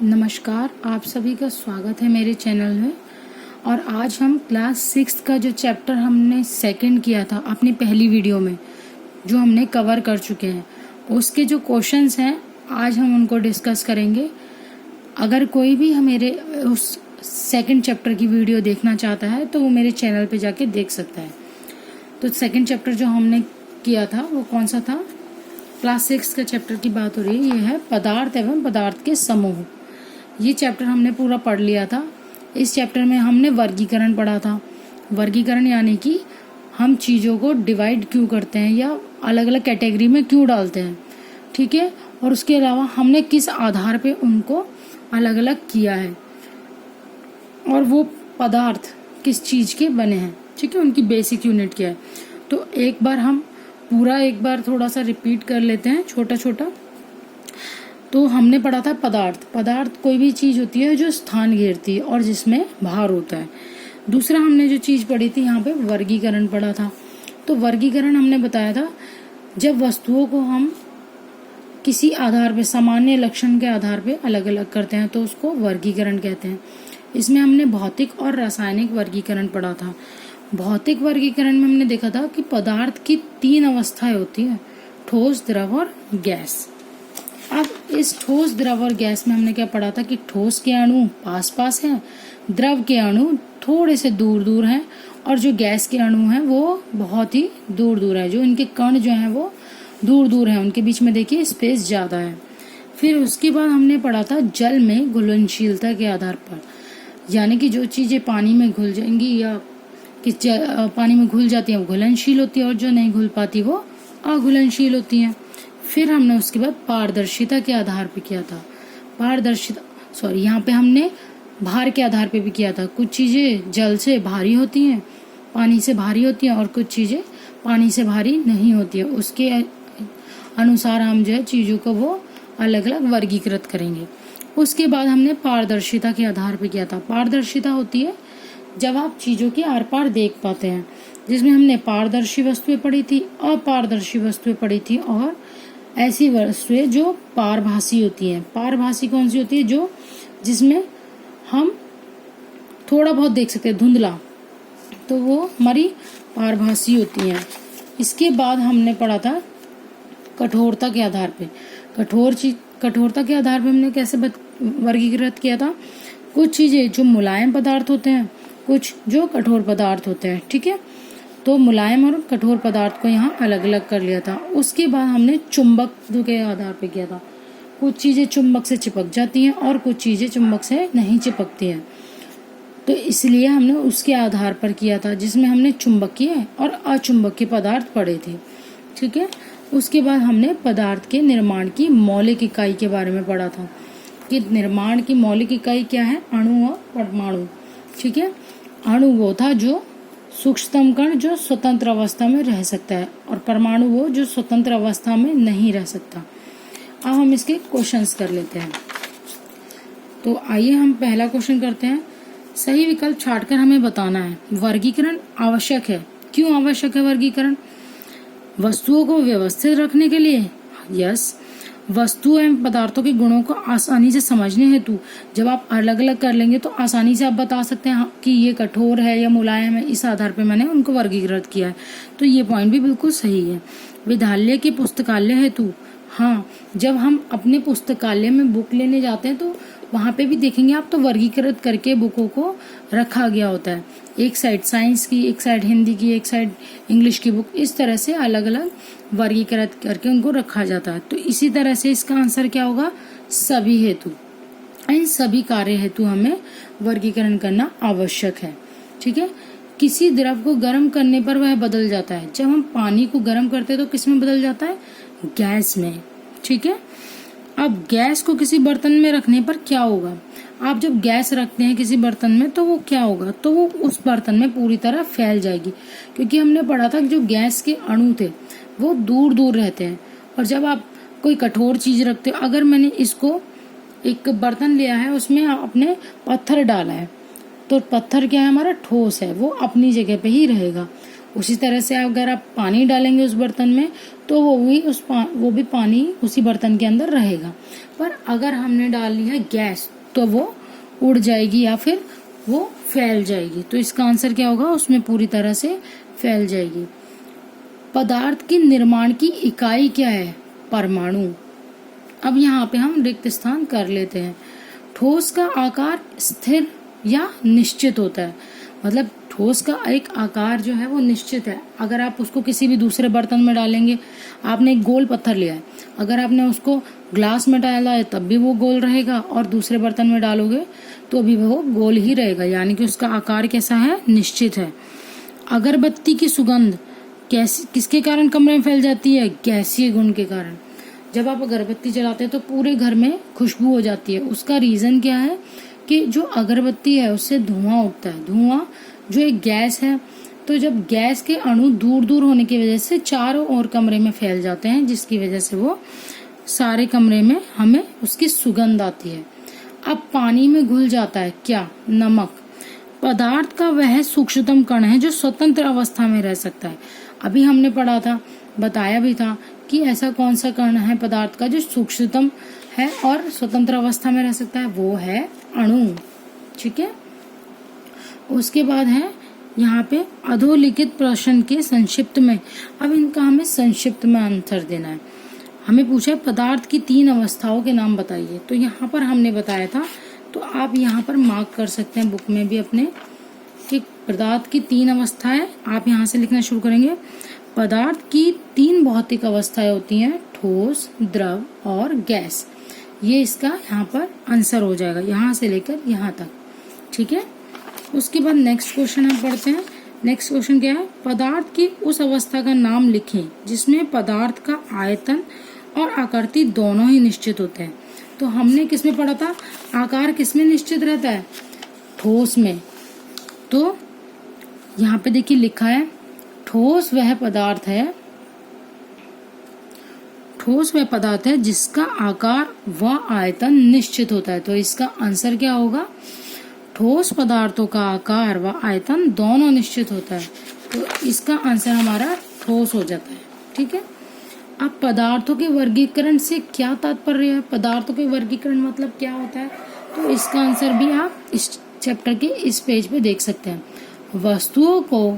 नमस्कार, आप सभी का स्वागत है मेरे चैनल में। और आज हम क्लास 6 का जो चैप्टर हमने सेकंड किया था अपनी पहली वीडियो में, जो हमने कवर कर चुके हैं, उसके जो क्वेश्चंस हैं आज हम उनको डिस्कस करेंगे। अगर कोई भी मेरे उस सेकंड चैप्टर की वीडियो देखना चाहता है तो वो मेरे चैनल पे जाके देख सकता है। तो सेकंड चैप्टर जो हमने किया था वो कौन सा था? क्लास 6 का चैप्टर की बात हो रही है। ये है पदार्थ एवं पदार्थ के समूह। ये चैप्टर हमने पूरा पढ़ लिया था। इस चैप्टर में हमने वर्गीकरण पढ़ा था। वर्गीकरण यानी कि हम चीज़ों को डिवाइड क्यों करते हैं या अलग अलग कैटेगरी में क्यों डालते हैं, ठीक है। और उसके अलावा हमने किस आधार पे उनको अलग अलग किया है और वो पदार्थ किस चीज़ के बने हैं, ठीक है, उनकी बेसिक यूनिट क्या है। तो एक बार थोड़ा सा रिपीट कर लेते हैं छोटा छोटा। तो हमने पढ़ा था पदार्थ कोई भी चीज होती है जो स्थान घेरती है और जिसमें भार होता है। दूसरा हमने जो चीज पढ़ी थी यहाँ पे वर्गीकरण पढ़ा था। तो वर्गीकरण हमने बताया था जब वस्तुओं को हम किसी आधार पे, सामान्य लक्षण के आधार पे अलग अलग करते हैं तो उसको वर्गीकरण कहते हैं। इसमें हमने भौतिक और रासायनिक वर्गीकरण पढ़ा था। भौतिक वर्गीकरण में हमने देखा था कि पदार्थ की 3 अवस्थाएं होती है, ठोस, द्रव और गैस। अब इस ठोस, द्रव और गैस में हमने क्या पढ़ा था कि ठोस के अणु पास पास हैं, द्रव के अणु थोड़े से दूर दूर हैं और जो गैस के अणु हैं वो बहुत ही दूर दूर है। जो इनके कण जो हैं वो दूर दूर हैं, उनके बीच में देखिए स्पेस ज्यादा है। फिर उसके बाद हमने पढ़ा था जल में घुलनशीलता के आधार पर, यानी कि जो चीजें पानी में घुल जाएंगी या पानी में घुल जाती है वो घुलनशील होती है और जो नहीं घुल पाती वो अघुलनशील होती है। फिर हमने उसके बाद पारदर्शिता के आधार पे किया था। यहाँ पे हमने भार के आधार पे भी किया था। कुछ चीजें जल से भारी होती हैं, पानी से भारी होती हैं, और कुछ चीजें पानी से भारी नहीं होती है। उसके अनुसार हम जो है चीजों को वो अलग अलग वर्गीकृत करेंगे। उसके बाद हमने पारदर्शिता के आधार पे किया था। पारदर्शिता होती है जब आप चीजों के आर पार देख पाते हैं, जिसमें हमने पारदर्शी वस्तुएं पढ़ी थी, अपारदर्शी वस्तुएं पढ़ी थी और ऐसी वस्तुएं जो पारभासी होती हैं। पारभासी कौन सी होती है? जो जिसमें हम थोड़ा बहुत देख सकते हैं, धुंधला, तो वो हमारी पारभासी होती हैं। इसके बाद हमने पढ़ा था कठोरता के आधार पे। कठोरता के आधार पे हमने कैसे वर्गीकृत किया था? कुछ चीजें जो मुलायम पदार्थ होते हैं, कुछ जो कठोर पदार्थ होते हैं, ठीक है। तो मुलायम और कठोर पदार्थ को यहाँ अलग अलग कर लिया था। उसके बाद हमने चुंबक के आधार पे किया था। कुछ चीजें चुंबक से चिपक जाती हैं और कुछ चीजें चुंबक से नहीं चिपकती हैं, तो इसलिए हमने उसके आधार पर किया था, जिसमें हमने चुंबकीय और अचुंबकीय पदार्थ पढ़े थे, ठीक है। उसके बाद हमने पदार्थ के निर्माण की मौलिक इकाई के बारे में पढ़ा था कि निर्माण की मौलिक इकाई क्या है? अणु और परमाणु, ठीक है। अणु वो था जो सूक्ष्मतम कण जो स्वतंत्र अवस्था में रह सकता है, और परमाणु वो जो स्वतंत्र अवस्था में नहीं रह सकता। अब हम इसके क्वेश्चंस कर लेते हैं। तो आइए हम पहला क्वेश्चन करते हैं। सही विकल्प छांटकर हमें बताना है। वर्गीकरण आवश्यक है। क्यों आवश्यक है वर्गीकरण? वस्तुओं को व्यवस्थित रखने के लिए। यस। वस्तु एवं पदार्थों के गुणों को आसानी से समझने हेतु जब आप अलग अलग कर लेंगे तो आसानी से आप बता सकते हैं कि ये कठोर है या मुलायम है। इस आधार पे मैंने उनको वर्गीकृत किया है, तो ये पॉइंट भी बिल्कुल सही है। विद्यालय के पुस्तकालय हेतु, हाँ, जब हम अपने पुस्तकालय में बुक लेने जाते हैं तो वहां पे भी देखेंगे आप, तो वर्गीकृत करके बुकों को रखा गया होता है। एक साइड साइंस की, एक साइड हिंदी की, एक साइड इंग्लिश की बुक, इस तरह से अलग अलग वर्गीकृत करके उनको रखा जाता है। तो इसी तरह से इसका आंसर क्या होगा? सभी हेतु। इन सभी कार्य हेतु हमें वर्गीकरण करना आवश्यक है, ठीक है। किसी द्रव को गर्म करने पर वह बदल जाता है। जब हम पानी को गर्म करते हैं तो किस में बदल जाता है? गैस में, ठीक है। अब गैस को किसी बर्तन में रखने पर क्या होगा? आप जब गैस रखते हैं किसी बर्तन में तो वो क्या होगा? तो वो उस बर्तन में पूरी तरह फैल जाएगी, क्योंकि हमने पढ़ा था कि जो गैस के अणु थे वो दूर दूर रहते हैं। और जब आप कोई कठोर चीज रखते हो, अगर मैंने इसको एक बर्तन लिया है, उसमें आपने पत्थर डाला है, तो पत्थर क्या है? हमारा ठोस है, वो अपनी जगह पे ही रहेगा। उसी तरह से अगर आप पानी डालेंगे उस बर्तन में तो वो भी पानी उसी बर्तन के अंदर रहेगा। पर अगर हमने डाल लिया गैस तो वो उड़ जाएगी या फिर वो फैल जाएगी। तो इसका आंसर क्या होगा, उसमें पूरी तरह से फैल जाएगी। पदार्थ की निर्माण की इकाई क्या है, परमाणु। अब यहाँ पे हम रिक्त स्थान कर लेते हैं। ठोस का आकार स्थिर या निश्चित होता है, मतलब ठोस का एक आकार जो है वो निश्चित है। अगर आप उसको किसी भी दूसरे बर्तन में डालेंगे, आपने एक गोल पत्थर लिया है, अगर आपने उसको ग्लास में डाला है तब भी वो गोल रहेगा, और दूसरे बर्तन में डालोगे तो भी वो गोल ही रहेगा, यानी कि उसका आकार कैसा है, निश्चित है। अगरबत्ती की सुगंध किसके कारण कमरे में फैल जाती है, गैसीय गुण के कारण। जब आप अगरबत्ती जलाते हैं तो पूरे घर में खुशबू हो जाती है। उसका रीजन क्या है कि जो अगरबत्ती है उससे धुआं उठता है। धुआं जो एक गैस है, तो जब गैस के अणु दूर दूर होने की वजह से चारों ओर कमरे में फैल जाते हैं, जिसकी वजह से वो सारे कमरे में हमें उसकी सुगंध आती है। अब पानी में घुल जाता है क्या, नमक। पदार्थ का वह सूक्ष्मतम कण है जो स्वतंत्र अवस्था में रह सकता है। अभी हमने पढ़ा था, बताया भी था कि ऐसा कौन सा कण है पदार्थ का जो सूक्ष्मतम है और स्वतंत्र अवस्था में रह सकता है, वो है अणु। ठीक है। उसके बाद है यहाँ पे अधोलिखित प्रश्न के संक्षिप्त में, अब इनका हमें संक्षिप्त में आंसर देना है। हमें पूछा है पदार्थ की 3 अवस्थाओं के नाम बताइए, तो यहाँ पर हमने बताया था, तो आप यहाँ पर मार्क कर सकते हैं बुक में भी अपने कि पदार्थ की 3 अवस्थाएं। आप यहाँ से लिखना शुरू करेंगे। पदार्थ की 3 भौतिक अवस्थाएं होती हैं, ठोस, द्रव और गैस। ये इसका यहाँ पर आंसर हो जाएगा, यहाँ से लेकर यहाँ तक। ठीक है। उसके बाद नेक्स्ट क्वेश्चन हम पढ़ते हैं। नेक्स्ट क्वेश्चन क्या है, पदार्थ की उस अवस्था का नाम लिखें जिसमें पदार्थ का आयतन और आकृति दोनों ही निश्चित होते हैं। तो हमने किसमें पढ़ा था, आकार किसमें निश्चित रहता है, ठोस में। तो यहाँ पे देखिए लिखा है, ठोस वह पदार्थ है, ठोस वह पदार्थ है जिसका आकार व आयतन निश्चित होता है। तो इसका आंसर क्या होगा, ठोस पदार्थों का आकार व आयतन दोनों निश्चित होता है। तो इसका आंसर हमारा ठोस हो जाता है। ठीक है। अब पदार्थों के वर्गीकरण से क्या तात्पर्य है, पदार्थों के वर्गीकरण मतलब क्या होता है, तो इसका आंसर भी आप इस चैप्टर के इस पेज पे देख सकते हैं। वस्तुओं को,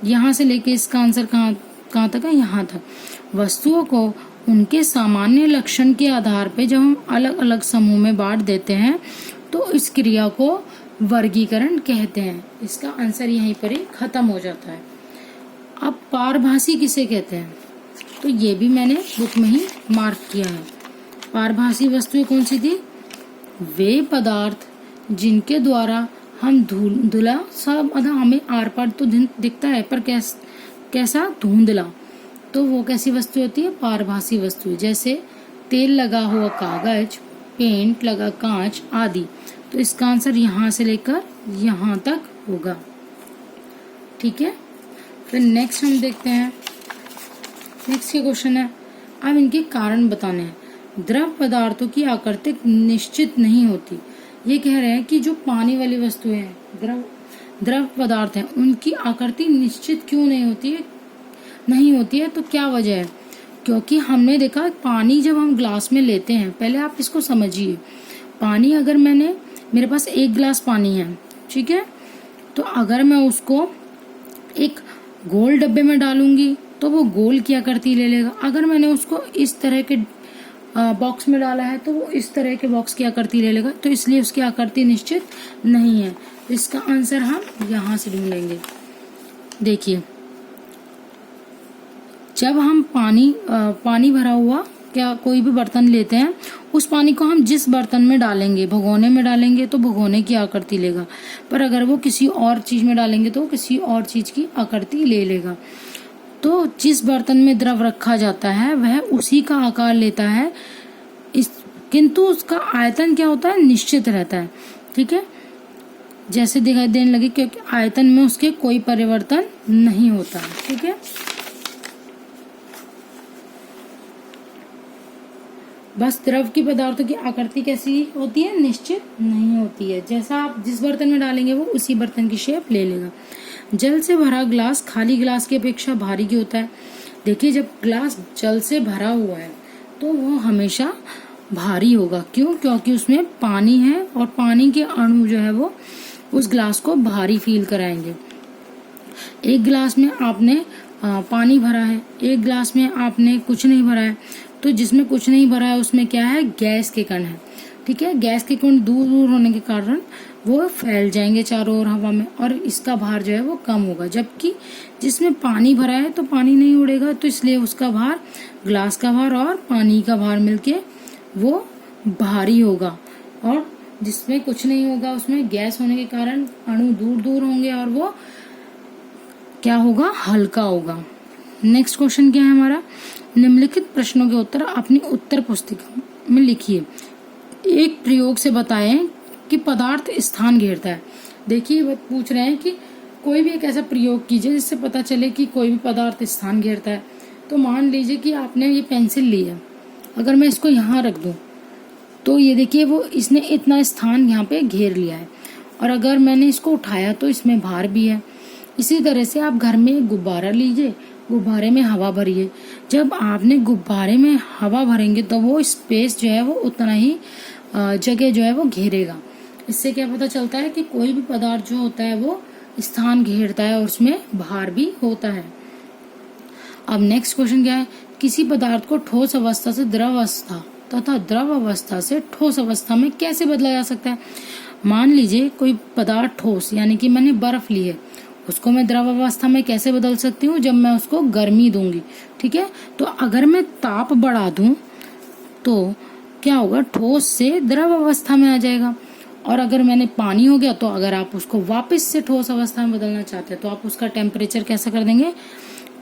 यहाँ से लेके इसका आंसर कहाँ तक है, यहाँ तक। वस्तुओं को उनके सामान्य लक्षण के आधार पे जब हम अलग अलग समूह में बांट देते हैं तो इस क्रिया को वर्गीकरण कहते हैं। इसका आंसर यहीं पर ही खत्म हो जाता है। अब पारभासी किसे कहते हैं, तो ये भी मैंने बुक में ही मार्क किया है। पारभासी वस्तुएं कौन सी थी, वे पदार्थ जिनके द्वारा हम धुंधला सा, मतलब हमें आर पार तो दिखता है पर कैसा धुंधला, तो वो कैसी वस्तु होती है, पारभासी वस्तु। जैसे तेल लगा हुआ कागज, पेंट लगा कांच आदि। तो इसका आंसर यहाँ से लेकर यहाँ तक होगा। ठीक है। फिर नेक्स्ट हम देखते हैं, नेक्स्ट के क्वेश्चन है, अब इनके कारण बताने हैं। द्रव पदार्थों की आकृति निश्चित नहीं होती। ये कह रहे हैं कि जो पानी वाली वस्तुएं हैं, द्रव पदार्थ हैं, उनकी आकृति निश्चित क्यों नहीं होती है, तो क्या वजह है। क्योंकि हमने देखा पानी जब हम ग्लास में लेते हैं, पहले आप इसको समझिए, पानी अगर मेरे पास 1 गिलास पानी है, ठीक है, तो अगर मैं उसको एक गोल डब्बे में डालूंगी तो वो गोल की आकृति ले लेगा। अगर मैंने उसको इस तरह के बॉक्स में डाला है तो वो इस तरह के बॉक्स की आकृति ले लेगा। तो इसलिए उसकी आकृति निश्चित नहीं है। तो इसका आंसर हम यहाँ से ढूंढेंगे। देखिए, जब हम पानी भरा हुआ कोई भी बर्तन लेते हैं, उस पानी को हम जिस बर्तन में डालेंगे, भगोने में डालेंगे तो भगोने की आकृति लेगा, पर अगर वो किसी और चीज में डालेंगे तो किसी और चीज की आकृति ले लेगा। तो जिस बर्तन में द्रव रखा जाता है वह उसी का आकार लेता है, किंतु उसका आयतन क्या होता है, निश्चित रहता है। ठीक है, जैसे दिखाई देने लगे, क्योंकि आयतन में उसके कोई परिवर्तन नहीं होता है। ठीक है, बस द्रव की पदार्थों की आकृति कैसी होती है, निश्चित नहीं होती है। जैसा आप जिस बर्तन में डालेंगे वो उसी बर्तन की शेप ले लेगा। जल से भरा ग्लास खाली ग्लास की अपेक्षा भारी क्यों होता है। देखिए, जब ग्लास जल से भरा हुआ है तो वो हमेशा भारी होगा। क्यों? क्योंकि उसमें पानी है और पानी के अणु जो है वो उस ग्लास को भारी फील कराएंगे। एक गिलास में आपने पानी भरा है, एक गिलास में आपने कुछ नहीं भरा है, तो जिसमें कुछ नहीं भरा है उसमें क्या है? गैस के कण है। ठीक है, गैस के कण दूर दूर होने के कारण वो फैल जाएंगे चारों ओर हवा में और इसका भार जो है वो कम होगा। जबकि जिसमें पानी भरा है तो पानी नहीं उड़ेगा, तो इसलिए उसका भार, ग्लास का भार और पानी का भार मिलके वो भारी होगा। और जिसमें कुछ नहीं होगा उसमें गैस होने के कारण अणु दूर दूर होंगे और वो क्या होगा? हल्का होगा। नेक्स्ट क्वेश्चन क्या है हमारा? निम्नलिखित प्रश्नों के उत्तर अपनी उत्तर पुस्तिका में लिखिए। एक प्रयोग से बताएं कि पदार्थ स्थान घेरता है। देखिए वो पूछ रहे हैं कि कोई भी एक ऐसा प्रयोग कीजिए जिससे पता चले कि कोई भी पदार्थ स्थान घेरता है। तो मान लीजिए कि आपने ये पेंसिल ली है, अगर मैं इसको यहाँ रख दूं तो ये देखिए वो इसने इतना स्थान यहाँ पे घेर लिया है, और अगर मैंने इसको उठाया तो इसमें भार भी है। इसी तरह से आप घर में एक गुब्बारा लीजिए, गुब्बारे में हवा भरिए। जब आपने गुब्बारे में हवा भरेंगे तो वो स्पेस जो है वो उतना ही जगह जो है वो घेरेगा। इससे क्या पता चलता है कि कोई भी पदार्थ जो होता है वो स्थान घेरता है और उसमें भार भी होता है। अब नेक्स्ट क्वेश्चन क्या है? किसी पदार्थ को ठोस अवस्था से द्रव अवस्था तथा द्रव अवस्था से ठोस अवस्था में कैसे बदला जा सकता है? मान लीजिए कोई पदार्थ ठोस, यानी कि मैंने बर्फ ली है, उसको मैं द्रव अवस्था में कैसे बदल सकती हूँ? जब मैं उसको गर्मी दूंगी। ठीक है, तो अगर मैं ताप बढ़ा दूं तो क्या होगा? ठोस से द्रव अवस्था में आ जाएगा। और अगर मैंने पानी हो गया तो अगर आप उसको वापस से ठोस अवस्था में बदलना चाहते हैं तो आप उसका टेम्परेचर कैसा कर देंगे?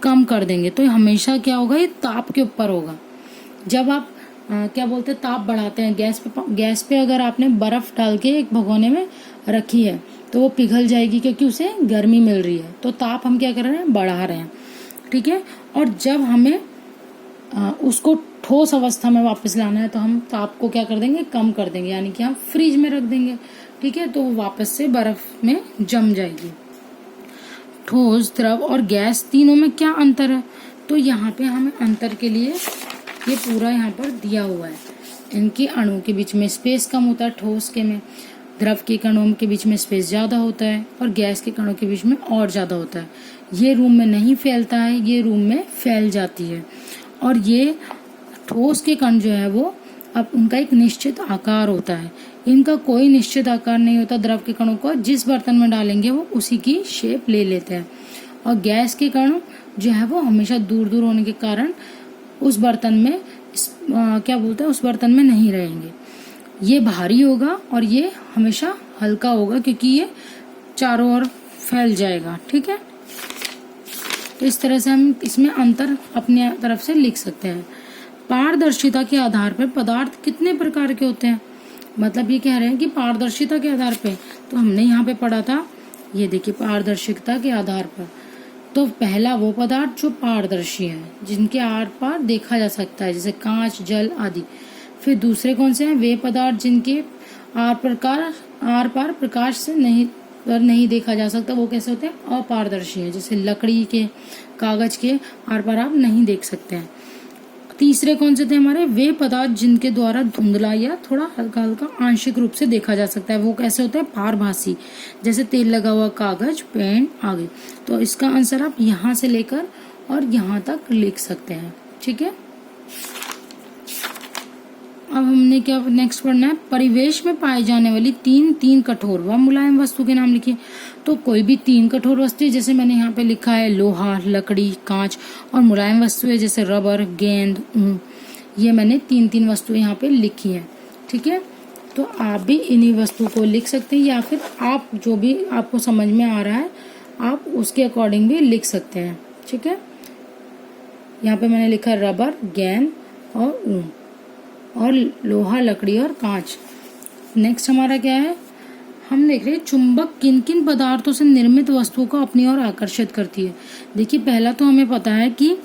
कम कर देंगे। तो हमेशा क्या होगा? ये ताप के ऊपर होगा। जब आप क्या बोलते हैं, ताप बढ़ाते हैं गैस पे अगर आपने बर्फ डाल के एक भगोने में रखी है तो वो पिघल जाएगी क्योंकि उसे गर्मी मिल रही है। तो ताप हम क्या कर रहे हैं? बढ़ा रहे हैं। ठीक है, और जब हमें उसको ठोस अवस्था में वापस लाना है तो हम ताप को क्या कर देंगे? कम कर देंगे, यानी कि हम फ्रिज में रख देंगे। ठीक है, तो वो वापस से बर्फ में जम जाएगी। ठोस, द्रव और गैस तीनों में क्या अंतर है? तो यहाँ पे हमें अंतर के लिए ये पूरा यहाँ पर दिया हुआ है। इनके अणु के बीच में स्पेस कम होता है ठोस के में, द्रव के कणों के बीच में स्पेस ज्यादा होता है और गैस के कणों के बीच में और ज्यादा होता है। ये रूम में नहीं फैलता है, ये रूम में फैल जाती है। और ये ठोस के कण जो है वो अब उनका एक निश्चित आकार होता है, इनका कोई निश्चित आकार नहीं होता। द्रव के कणों को जिस बर्तन में डालेंगे वो उसी की शेप ले लेते हैं, और गैस के कण जो है वो हमेशा दूर दूर होने के कारण उस बर्तन में क्या बोलते हैं, उस बर्तन में नहीं रहेंगे। ये भारी होगा और ये हमेशा हल्का होगा क्योंकि ये चारों ओर फैल जाएगा। ठीक है, तो इस तरह से हम इसमें अंतर अपने तरफ से लिख सकते हैं। पारदर्शिता के आधार पर पदार्थ कितने प्रकार के होते हैं? मतलब ये कह रहे हैं कि पारदर्शिता के आधार पे, तो हमने यहाँ पे पढ़ा था, ये देखिए पारदर्शिता के आधार पर। तो पहला वो पदार्थ जो पारदर्शी है, जिनके आर पार देखा जा सकता है, जैसे कांच, जल आदि। फिर दूसरे कौन से हैं? वे पदार्थ जिनके आर पार प्रकाश से नहीं देखा जा सकता, वो कैसे होते हैं? अपारदर्शी है। जैसे लकड़ी के, कागज के आर पार आप नहीं देख सकते हैं। तीसरे कौन से थे हमारे? वे पदार्थ जिनके द्वारा धुंधला या थोड़ा हल्का हल्का आंशिक रूप से देखा जा सकता है, वो कैसे होते हैं? पारभासी। जैसे तेल लगा हुआ कागज, पेन आगे। तो इसका आंसर आप यहाँ से लेकर और यहाँ तक लिख सकते हैं। ठीक है, अब हमने क्या नेक्स्ट पढ़ना है? परिवेश में पाए जाने वाली तीन कठोर व मुलायम वस्तु के नाम लिखिए। तो कोई भी 3 कठोर वस्तु, जैसे मैंने यहाँ पे लिखा है लोहा, लकड़ी, कांच, और मुलायम वस्तु है जैसे रबर, गेंद, ऊन। ये मैंने 3 वस्तुएं यहाँ पे लिखी हैं। ठीक है, तो आप भी इन्हीं वस्तुओं को लिख सकते हैं, या फिर आप जो भी आपको समझ में आ रहा है आप उसके अकॉर्डिंग भी लिख सकते हैं। ठीक है, यहाँ पे मैंने लिखा रबर, गेंद और ऊन, और लोहा, लकड़ी और कांच। नेक्स्ट हमारा क्या है? हम देख रहे हैं चुंबक किन किन पदार्थों से निर्मित वस्तुओं को अपनी ओर आकर्षित करती है। देखिए पहला तो हमें पता है कि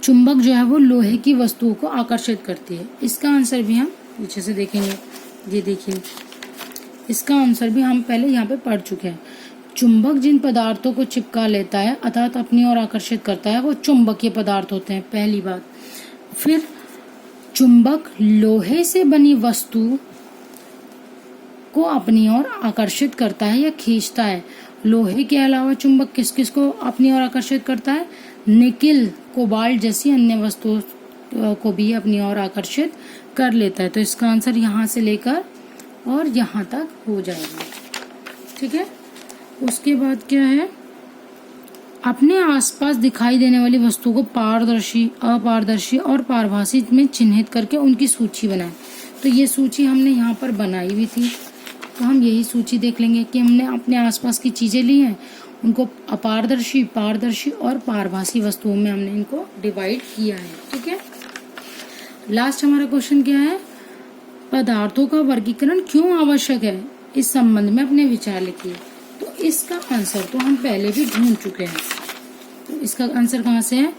चुंबक जो है वो लोहे की वस्तुओं को आकर्षित करती है। इसका आंसर भी हम पीछे से देखेंगे। ये देखिए, इसका आंसर भी हम पहले यहाँ पे पढ़ चुके हैं। चुंबक जिन पदार्थों को चिपका लेता है अर्थात अपनी ओर आकर्षित करता है वो चुंबकीय पदार्थ होते हैं, पहली बात। फिर चुंबक लोहे से बनी वस्तु को अपनी ओर आकर्षित करता है या खींचता है। लोहे के अलावा चुंबक किस किस को अपनी ओर आकर्षित करता है? निकिल, कोबाल्ट जैसी अन्य वस्तुओं को भी अपनी ओर आकर्षित कर लेता है। तो इसका आंसर यहाँ से लेकर और यहाँ तक हो जाएगा। ठीक है, उसके बाद क्या है? अपने आसपास दिखाई देने वाली वस्तुओं को पारदर्शी, अपारदर्शी और पारभासी में चिन्हित करके उनकी सूची बनाएं। तो ये सूची हमने यहाँ पर बनाई हुई थी, तो हम यही सूची देख लेंगे कि हमने अपने आसपास की चीजें ली हैं, उनको अपारदर्शी, पारदर्शी और पारभासी वस्तुओं में हमने इनको डिवाइड किया है। ठीक है, लास्ट हमारा क्वेश्चन क्या है? पदार्थों का वर्गीकरण क्यों आवश्यक है? इस संबंध में अपने विचार लिखिए। तो इसका आंसर तो हम पहले भी ढूंढ चुके हैं। तो इसका आंसर कहाँ से है?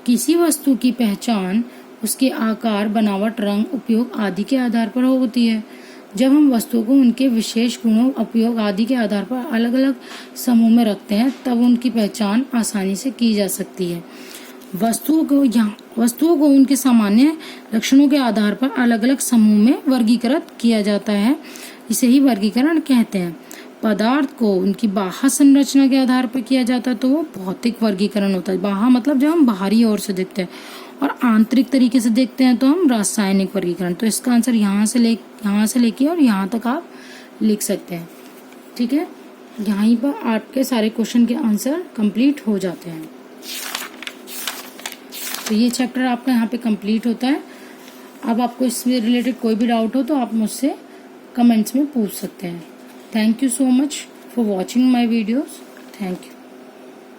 किसी वस्तु की पहचान उसके आकार, बनावट, रंग, उपयोग आदि के आधार पर होती है। जब हम वस्तुओं को उनके विशेष गुणों, उपयोग आदि के आधार पर अलग अलग समूह में रखते हैं, तब उनकी पहचान आसानी से की जा सकती है। वस्तुओं को उनके सामान्य लक्षणों के आधार पर अलग अलग समूह में वर्गीकृत किया जाता है। इसे ही वर्गीकरण कहते हैं। पदार्थ को उनकी बाह्य संरचना के आधार पर किया जाता है, तो वो भौतिक वर्गीकरण होता है। बाह्य मतलब जब हम बाहरी ओर से देखते हैं, और आंतरिक तरीके से देखते हैं तो हम रासायनिक वर्गीकरण। तो इसका आंसर यहाँ से लेके और यहाँ तक आप लिख सकते हैं। ठीक है, यहीं पर आपके सारे क्वेश्चन के आंसर कंप्लीट हो जाते हैं। तो ये चैप्टर आपका यहाँ पे कंप्लीट होता है। अब आपको इससे रिलेटेड कोई भी डाउट हो तो आप मुझसे कमेंट्स में पूछ सकते हैं। Thank you so much for watching my videos. Thank you.